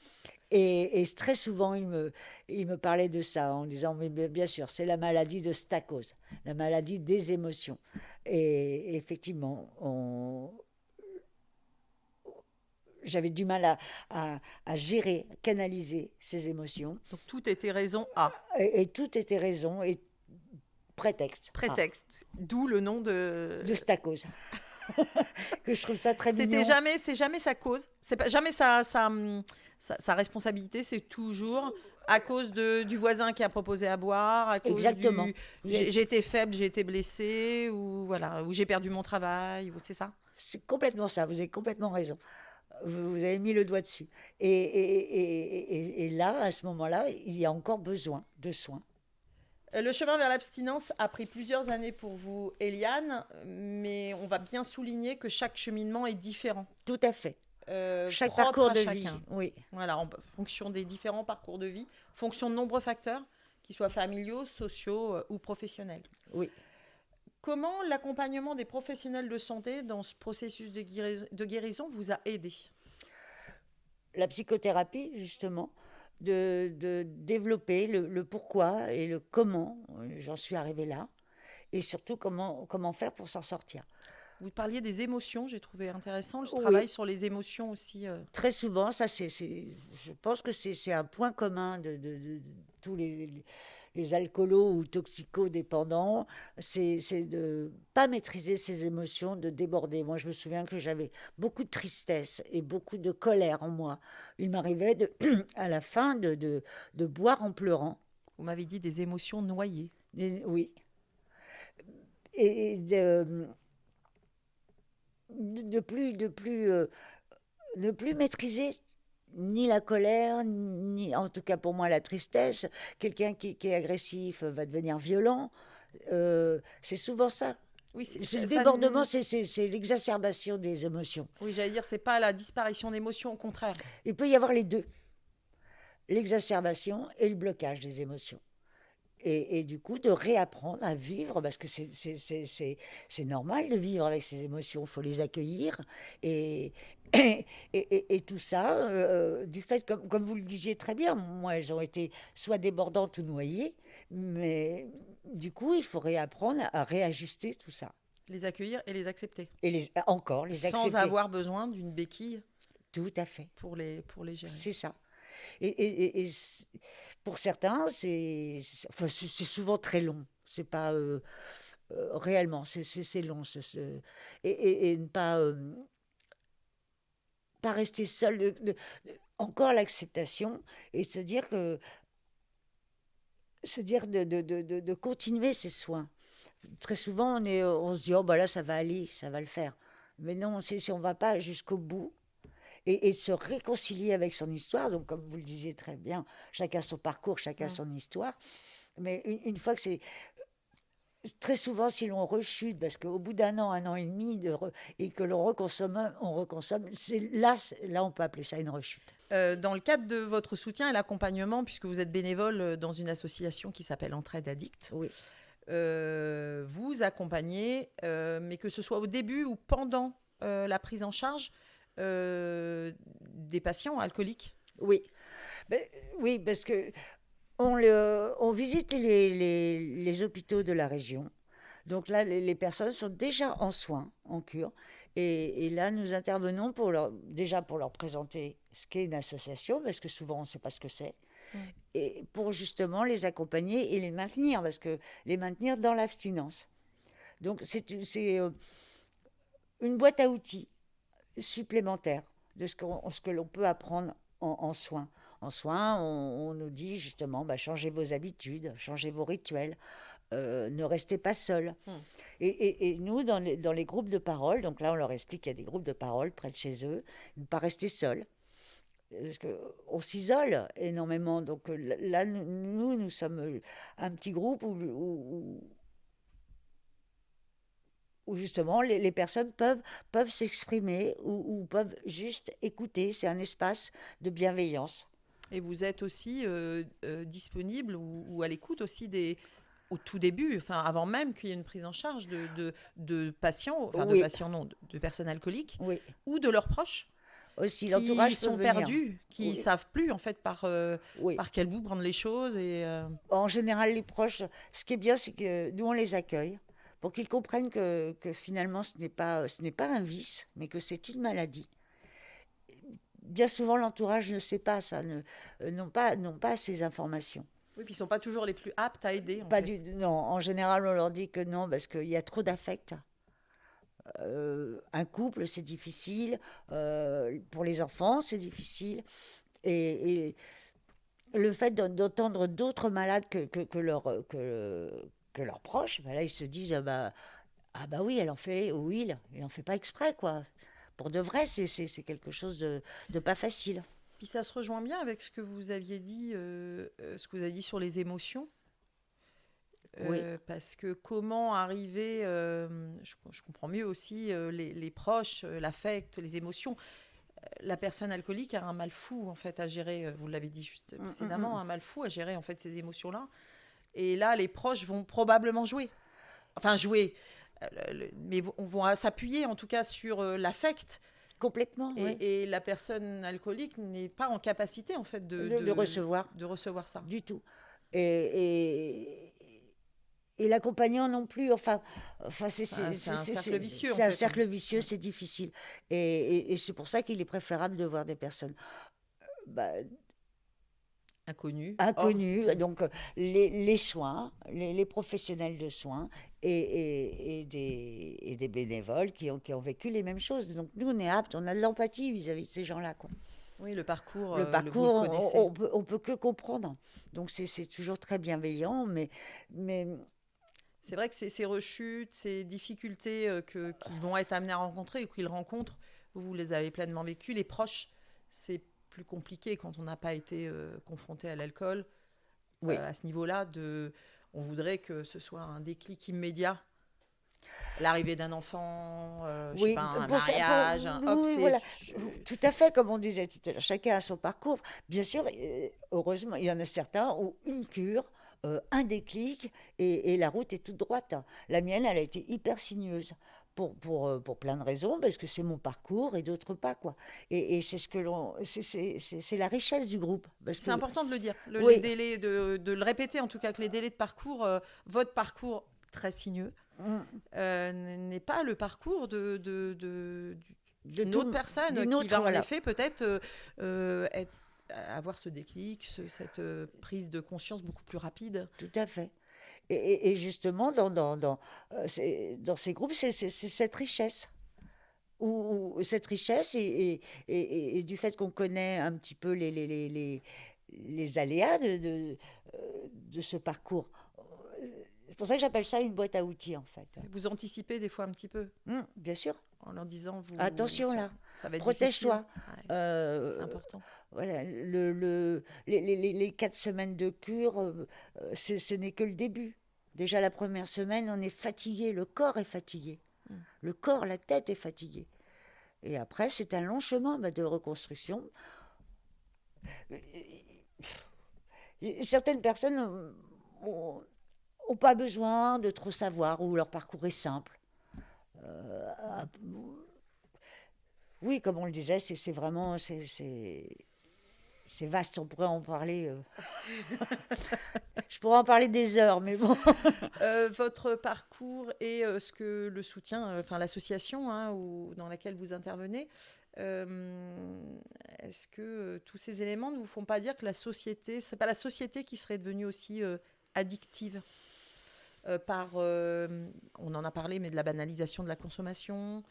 Et très souvent, il me parlait de ça en disant, mais bien sûr, c'est la maladie de Stacose, la maladie des émotions. Et effectivement, j'avais du mal à gérer, canaliser ces émotions. Donc tout était raison A. Et tout était raison et prétexte. Prétexte, d'où le nom de Stacose. Que je trouve ça très mignon. C'est jamais sa cause, c'est pas jamais sa responsabilité, c'est toujours à cause du voisin qui a proposé à boire, à cause Exactement. J'ai été faible, j'ai été blessée, ou voilà, ou j'ai perdu mon travail, ou c'est ça. C'est complètement ça, vous avez complètement raison. Vous avez mis le doigt dessus. Et là, à ce moment-là, il y a encore besoin de soins. Le chemin vers l'abstinence a pris plusieurs années pour vous, Eliane, mais on va bien souligner que chaque cheminement est différent. Tout à fait. Chaque parcours de vie, oui. Voilà, en fonction des différents parcours de vie, fonction de nombreux facteurs, qu'ils soient familiaux, sociaux ou professionnels. Oui. Comment l'accompagnement des professionnels de santé dans ce processus de guérison vous a aidé ? La psychothérapie, justement, de développer le pourquoi et le comment, j'en suis arrivée là, et surtout comment faire pour s'en sortir. Vous parliez des émotions, j'ai trouvé intéressant, le travail sur les émotions aussi. Très souvent, ça je pense que c'est un point commun de tous les les alcoolos ou toxicodépendants, c'est de pas maîtriser ses émotions, de déborder. Moi, je me souviens que j'avais beaucoup de tristesse et beaucoup de colère en moi. Il m'arrivait à la fin de boire en pleurant. Vous m'avez dit des émotions noyées. Oui. Et ne plus maîtriser ni la colère, ni en tout cas pour moi la tristesse. Quelqu'un qui est agressif va devenir violent. C'est souvent ça. Oui, C'est le débordement, c'est l'exacerbation des émotions. Oui, j'allais dire, c'est pas la disparition d'émotions, au contraire. Il peut y avoir les deux, l'exacerbation et le blocage des émotions. Et du coup, de réapprendre à vivre, parce que c'est normal de vivre avec ces émotions, il faut les accueillir. Et, et tout ça, du fait, comme vous le disiez très bien, moi, elles ont été soit débordantes ou noyées, mais du coup, il faut réapprendre à réajuster tout ça. Les accueillir et les accepter. Et encore, les accepter. Sans avoir besoin d'une béquille. Tout à fait. Pour les gérer. C'est ça. Et pour certains, c'est souvent très long. C'est pas réellement, c'est long. Et ne pas rester seul. Encore l'acceptation et se dire de continuer ses soins. Très souvent, on se dit oh bah là ça va aller, ça va le faire. Mais non, si on va pas jusqu'au bout. Et se réconcilier avec son histoire. Donc, comme vous le disiez très bien, chacun son parcours, chacun son histoire. Mais une fois que c'est... Très souvent, si l'on rechute, parce qu'au bout d'un an et demi, et que l'on reconsomme, là, on peut appeler ça une rechute. Dans le cadre de votre soutien et l'accompagnement, puisque vous êtes bénévole dans une association qui s'appelle Entraide Addict, oui. Vous accompagnez, mais que ce soit au début ou pendant la prise en charge, des patients alcooliques. Oui, oui, parce que on visite les hôpitaux de la région. Donc là, les personnes sont déjà en soins, en cure. Et là, nous intervenons déjà pour leur présenter ce qu'est une association, parce que souvent, on ne sait pas ce que c'est. Et pour justement les accompagner et les maintenir, parce que les maintenir dans l'abstinence. Donc c'est une boîte à outils supplémentaire de ce que l'on peut apprendre en soins. En soins, on nous dit justement, changez vos habitudes, changez vos rituels, ne restez pas seul. Et nous, dans les groupes de parole, donc là, on leur explique qu'il y a des groupes de parole près de chez eux, ne pas rester seul. Parce qu'on s'isole énormément. Donc là, nous sommes un petit groupe où justement les personnes peuvent s'exprimer ou peuvent juste écouter. C'est un espace de bienveillance. Et vous êtes aussi disponible ou à l'écoute aussi au tout début, enfin avant même qu'il y ait une prise en charge de patients, enfin oui. de patients non, de personnes alcooliques, oui. ou de leurs proches. Aussi, qui sont perdus, qui oui. savent plus en fait par oui. quel bout prendre les choses. En général, les proches, ce qui est bien, c'est que nous, on les accueille pour qu'ils comprennent que finalement, ce n'est pas un vice, mais que c'est une maladie. Bien souvent, l'entourage ne sait pas ça, n'ont pas ces informations. Oui, puis ils ne sont pas toujours les plus aptes à aider. Non, en général, on leur dit que non, parce qu'il y a trop d'affect. Un couple, c'est difficile. Pour les enfants, c'est difficile. Et le fait d'entendre d'autres malades que leurs proches, là, ils se disent ah bah oui, elle en fait, ou il en fait pas exprès, quoi. Pour de vrai, c'est quelque chose de pas facile. Puis ça se rejoint bien avec ce que vous aviez dit, sur les émotions. Oui. Parce que comment arriver, je comprends mieux aussi les proches, l'affect, les émotions. La personne alcoolique a un mal fou en fait à gérer, vous l'avez dit juste précédemment, un mal fou à gérer en fait ces émotions-là. Et là, les proches vont probablement jouer, mais vont s'appuyer en tout cas sur l'affect. Complètement. Et la personne alcoolique n'est pas en capacité en fait de recevoir ça. Du tout. Et l'accompagnant non plus. Enfin c'est un cercle vicieux. C'est un cercle vicieux, c'est difficile. Et c'est pour ça qu'il est préférable de voir des personnes Homme. inconnus, donc les soins, les professionnels de soins et des bénévoles qui ont vécu les mêmes choses. Donc nous, on est aptes, on a de l'empathie vis-à-vis de ces gens-là, quoi. Oui, le parcours, Le vous le parcours, connaissez. on peut que comprendre. Donc c'est toujours très bienveillant, mais C'est vrai que ces rechutes, ces difficultés qu'ils vont être amenés à rencontrer ou qu'ils rencontrent, vous les avez pleinement vécues. Les proches, c'est plus compliqué quand on n'a pas été confronté à l'alcool. oui, À ce niveau-là, on voudrait que ce soit un déclic immédiat. L'arrivée d'un enfant, je sais oui, pas, un pour ça, mariage, hop, oui, voilà, tout à fait, comme on disait tout à l'heure, chacun a son parcours. Bien sûr, heureusement, il y en a certains où une cure, un déclic, et la route est toute droite. La mienne, elle a été hyper sinueuse. Pour plein de raisons, parce que c'est mon parcours et d'autres pas, quoi. Et c'est ce que c'est la richesse du groupe. Parce c'est que, important de le dire. Les oui, délais, de le répéter en tout cas, que les délais de parcours, votre parcours très sinueux, mm, n'est pas le parcours de d'une autre tout, personne d'une qui autre, va en voilà. effet peut-être avoir ce déclic, cette prise de conscience beaucoup plus rapide. Tout à fait. Et justement, dans ces groupes, c'est cette richesse. Cette richesse et du fait qu'on connaît un petit peu les aléas de ce parcours. C'est pour ça que j'appelle ça une boîte à outils, en fait. Vous anticipez des fois un petit peu Bien sûr. en leur disant Attention là, ça va être difficile. protège-toi. Ouais, c'est Euh, important. voilà, les 4 semaines de cure, ce n'est que le début. Déjà la première semaine, on est fatigué, le corps est fatigué. Mm. Le corps, la tête est fatiguée. Et après, c'est un long chemin de reconstruction. Certaines personnes n'ont pas besoin de trop savoir ou leur parcours est simple. Euh, oui, comme on le disait, c'est vraiment c'est vaste. On pourrait en parler. Je pourrais en parler des heures, mais bon. Votre parcours et ce que le soutien, enfin l'association hein, dans laquelle vous intervenez, est-ce que tous ces éléments ne vous font pas dire que la société, c'est pas la société qui serait devenue aussi addictive on en a parlé, mais de la banalisation de la consommation,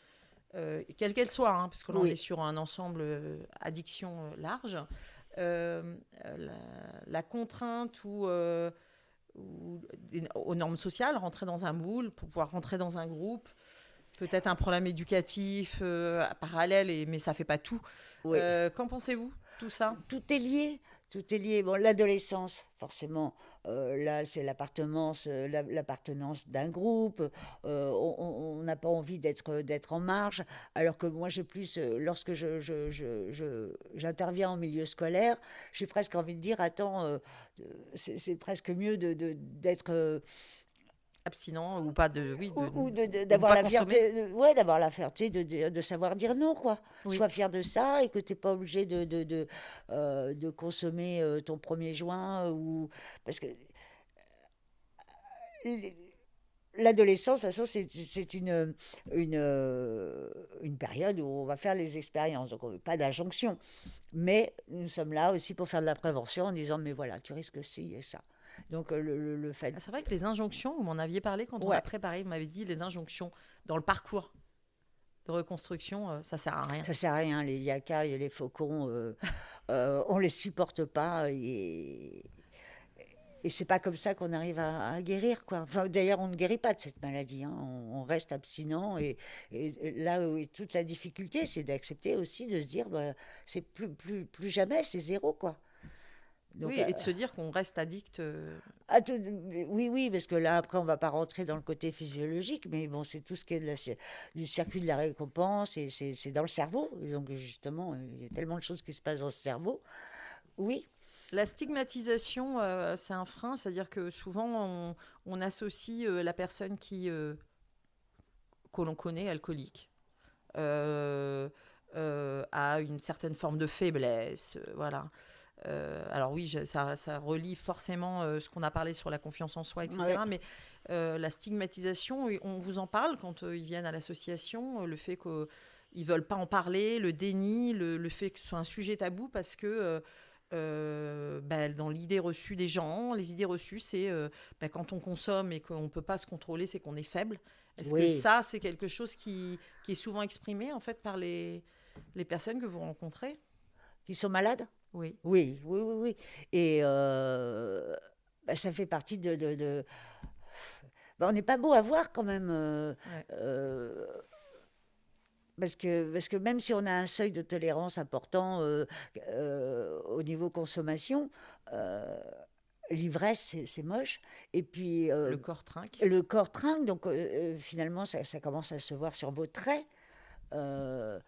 quelle qu'elle soit, hein, parce que là on est Oui, sur un ensemble addiction large, la, la contrainte aux normes sociales, rentrer dans un moule pour pouvoir rentrer dans un groupe, peut-être un problème éducatif parallèle, mais ça fait pas tout. oui. Qu'en pensez-vous, tout ça? Tout est lié. Tout est lié. Bon, l'adolescence, forcément, là, c'est l'appartenance d'un groupe. On n'a pas envie d'être en marge. Alors que moi, j'ai plus, lorsque j'interviens en milieu scolaire, j'ai presque envie de dire, attends, c'est presque mieux d'être Abstinent ou pas de, oui, ou de ne d'avoir pas la consommer. fierté, ouais, d'avoir la fierté de savoir dire non, quoi. Oui. Sois fier de ça et que tu n'es pas obligé de consommer ton premier joint. Parce que l'adolescence, de toute façon, c'est une période où on va faire les expériences. Donc, pas d'injonction. Mais nous sommes là aussi pour faire de la prévention en disant, mais voilà, tu risques ci et ça. Donc, le fait. Ah, c'est vrai que les injonctions, vous m'en aviez parlé quand on a Ouais. préparé, vous m'avez dit les injonctions dans le parcours de reconstruction, ça sert à rien. Ça sert à rien, les yakas et les faucons, on les supporte pas et c'est pas comme ça qu'on arrive à guérir, quoi. Enfin, d'ailleurs, on ne guérit pas de cette maladie, hein. On reste abstinent et là où est toute la difficulté, c'est d'accepter aussi de se dire, bah, c'est plus jamais, c'est zéro, quoi. Donc, Oui, et de se dire qu'on reste addict. oui, oui, parce que là, après, on va pas rentrer dans le côté physiologique, mais bon, c'est tout ce qui est du circuit de la récompense, et c'est dans le cerveau. Et donc, justement, il y a tellement de choses qui se passent dans ce cerveau. Oui, La stigmatisation, c'est un frein, c'est-à-dire que souvent on associe la personne que l'on connaît, alcoolique, euh, à une certaine forme de faiblesse. Voilà. Alors oui, ça relie forcément ce qu'on a parlé sur la confiance en soi, etc. ouais, Mais la stigmatisation, on vous en parle quand ils viennent à l'association, le fait qu'ils ne veulent pas en parler, le déni, le fait que ce soit un sujet tabou parce que dans l'idée reçue des gens. Les idées reçues, c'est quand on consomme et qu'on ne peut pas se contrôler, c'est qu'on est faible. Est-ce que Oui, ça, c'est quelque chose qui est souvent exprimé en fait par les personnes que vous rencontrez? ils sont malades. Oui. Oui, oui, oui, oui. Et ça fait partie on n'est pas beau à voir quand même. Ouais. Euh, parce que même si on a un seuil de tolérance important au niveau consommation, euh, l'ivresse, c'est moche. Et puis, Le corps trinque. le corps trinque, donc finalement, ça commence à se voir sur vos traits. Euh,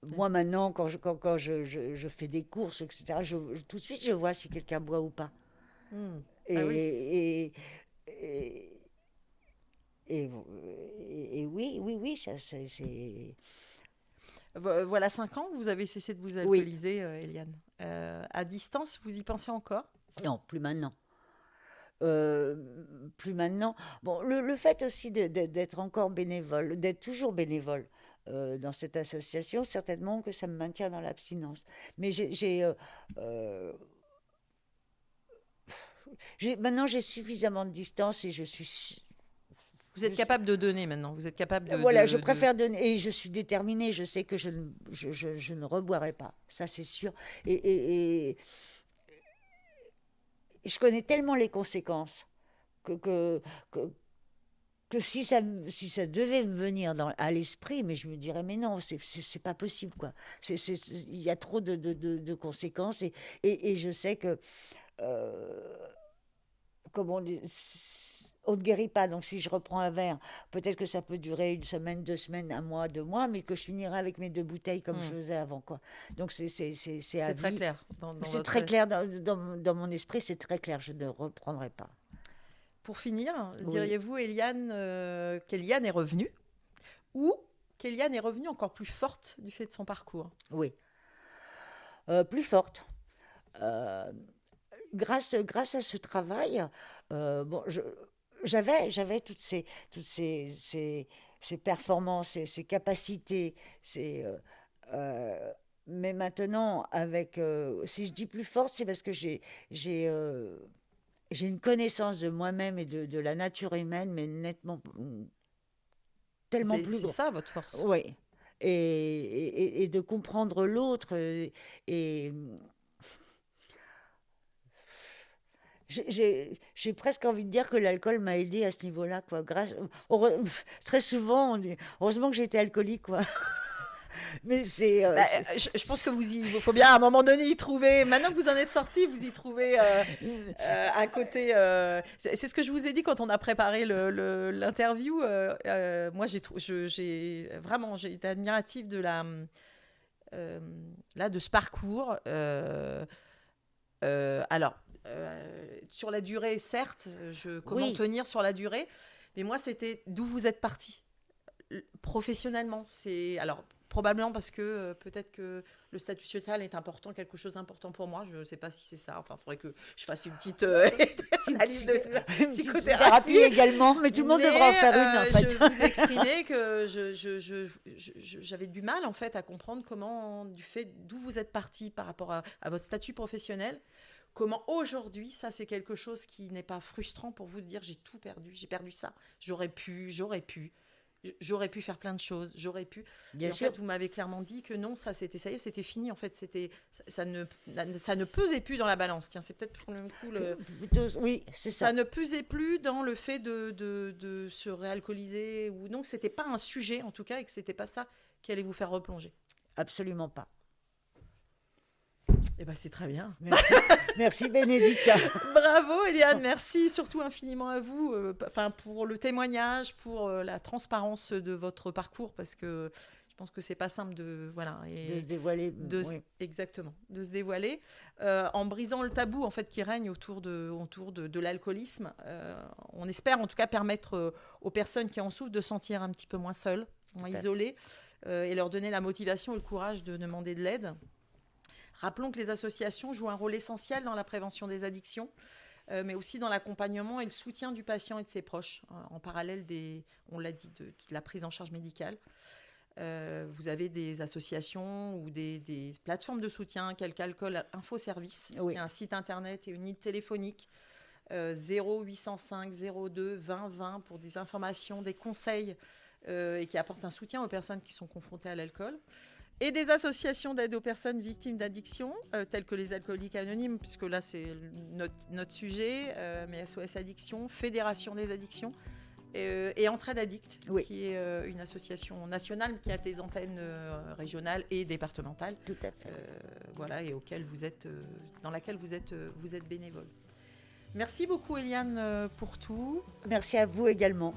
Ouais. Moi, maintenant, quand je fais des courses, etc., tout de suite, je vois si quelqu'un boit ou pas. Hmm. Ah oui. Et, et, et, et, et oui, oui, oui, ça, c'est. Voilà 5 ans que vous avez cessé de vous Oui, alcooliser, Eliane. À distance, vous y pensez encore? non, plus maintenant. Euh, Plus maintenant. Bon, le fait aussi d'être encore bénévole, d'être toujours bénévole dans cette association, certainement que ça me maintient dans l'abstinence. Mais maintenant j'ai suffisamment de distance et Vous êtes je suis- capable de donner maintenant. Vous êtes capable voilà, je préfère donner et je suis déterminée. Je sais que je ne reboirai pas, ça c'est sûr. Et je connais tellement les conséquences que, que, que, que si ça devait me venir à l'esprit, mais je me dirais, mais non, c'est pas possible, quoi. Il y a trop de conséquences et je sais que, euh, comme on dit, on ne guérit pas. Donc si je reprends un verre, peut-être que ça peut durer une semaine, 2 semaines, un mois, 2 mois, mais que je finirai avec mes 2 bouteilles comme je Hmm. faisais avant, quoi. Donc c'est à C'est très vie. clair dans C'est votre. très clair dans mon esprit, c'est très clair, je ne reprendrai pas. Pour finir, Oui, diriez-vous, Eliane, qu'Eliane est revenue ou qu'Eliane est revenue encore plus forte du fait de son parcours? oui. Plus forte. Euh, grâce à ce travail, bon, j'avais toutes ces performances, ces capacités, euh, mais maintenant, si je dis plus forte, c'est parce que j'ai, euh, j'ai une connaissance de moi-même et de la nature humaine, mais nettement, tellement plus C'est grand. ça votre force. Oui. Et de comprendre l'autre et j'ai presque envie de dire que l'alcool m'a aidé à ce niveau-là, quoi. Très souvent, on dit, heureusement que j'étais alcoolique, quoi. Mais Je pense que il faut bien à un moment donné y trouver. Maintenant que vous en êtes sorti, vous y trouvez un côté. C'est ce que je vous ai dit quand on a préparé l'interview. Moi, j'ai été admirative de euh, de ce parcours. Alors, sur la durée, certes, comment oui, tenir sur la durée, mais moi, c'était d'où vous êtes parti professionnellement. C'est alors probablement parce que peut-être que le statut social est important, quelque chose d'important pour moi. Je ne sais pas si c'est ça. Enfin, il faudrait que je fasse une petite analyse de une petite thérapie psychothérapie. également, mais tout le monde devra en Mais faire une, en je fait. vous ai exprimé que j'avais du mal en fait à comprendre comment, du fait d'où vous êtes parti par rapport à votre statut professionnel, comment aujourd'hui, ça c'est quelque chose qui n'est pas frustrant pour vous de dire j'ai tout perdu, j'ai perdu ça, j'aurais pu faire plein de choses, j'aurais pu. Bien Et en sûr, fait, vous m'avez clairement dit que non, ça y est, c'était fini. En fait, ça ne pesait plus dans la balance. Tiens, c'est peut-être pour le coup plutôt, oui, c'est ça ça. ne pesait plus dans le fait de se réalcooliser ou non, que c'était pas un sujet en tout cas et que c'était pas ça qui allait vous faire replonger. Absolument pas. Eh ben c'est très bien. Merci, merci Bénédicte. Bravo Eliane, merci surtout infiniment à vous pour le témoignage, pour la transparence de votre parcours parce que je pense que c'est pas simple de voilà De se et dévoiler, oui, exactement de se dévoiler en brisant le tabou en fait qui règne autour de l'alcoolisme. On espère en tout cas permettre aux personnes qui en souffrent de se sentir un petit peu moins seules, moins tout à fait. isolées et leur donner la motivation et le courage de demander de l'aide. Rappelons que les associations jouent un rôle essentiel dans la prévention des addictions, mais aussi dans l'accompagnement et le soutien du patient et de ses proches, en parallèle on l'a dit, de la prise en charge médicale. Vous avez des associations ou des plateformes de soutien, qu'Alcool Info Service, Oui. qui est un site internet et une ligne téléphonique 0805 02 20 20 pour des informations, des conseils et qui apportent un soutien aux personnes qui sont confrontées à l'alcool. Et des associations d'aide aux personnes victimes d'addiction, telles que les Alcooliques Anonymes, puisque là c'est notre sujet, mais SOS Addiction, Fédération des addictions, et Entraide Addict, Oui. qui est une association nationale qui a des antennes régionales et départementales. Tout à fait. Voilà, et dans laquelle vous êtes bénévole. Merci beaucoup Eliane pour tout. Merci à vous également.